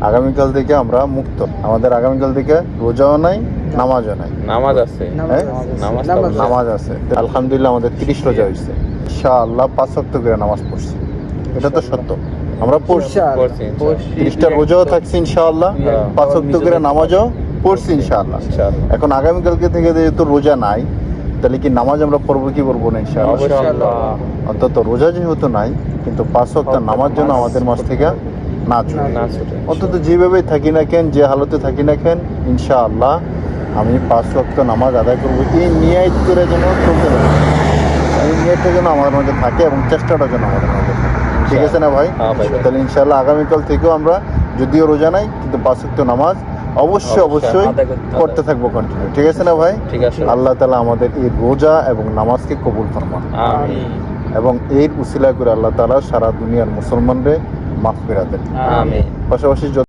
আগামীকাল থেকে আমরা মুক্ত। আমাদের আগামীকাল থেকে রোজাও নাই, নামাজও নাই। নামাজ আছে, নামাজ আছে আলহামদুলিল্লাহ। আমাদের 30 রোজা হয়েছে ইনশাআল্লাহ। 5 ওয়াক্ত করে নামাজ পড়ছি, এটা তো সত্য। আমরা পড়ছি 30টা রোজাও থাকছি ইনশাআল্লাহ, 5 ওয়াক্ত করে নামাজও পড়ছি ইনশাআল্লাহ। এখন আগামীকালকে থেকে যেহেতু রোজা নাই, তাহলে কি নামাজ আমরা পড়বো কি পড়বো না ইনশাআল্লাহ? অন্তত রোজা যেহেতু নাই, কিন্তু 5 ওয়াক্ত নামাজ যেন আমাদের মাঝ থেকে না ছুটে। অন্তত যেভাবে থাকি না কেন, যে হালতে থাকি না কেন, ইনশাআল্লাহ আমি 5 ওয়াক্ত নামাজ আদায় করবো। এই নিয়ত করে যেন চলতে পারি, এই নিয়তটা যেন আমাদের মধ্যে থাকে এবং চেষ্টাটা যেন আমাদের মধ্যে থাকে। ঠিক আছে না ভাই? তাহলে ইনশাআল্লাহ আগামীকাল থেকেও আমরা যদিও রোজা নাই, কিন্তু 5 ওয়াক্ত নামাজ অবশ্যই পড়তে থাকবো কন্টিনিউ। ঠিক আছে না ভাই? আল্লাহ তাআলা আমাদের এই রোজা এবং নামাজকে কবুল ফরমান, আমিন। এবং এর উসিলা করে আল্লাহ তাআলা সারা দুনিয়ার মুসলমানদের মাফ করে দেন, আমিন। পাশাপাশি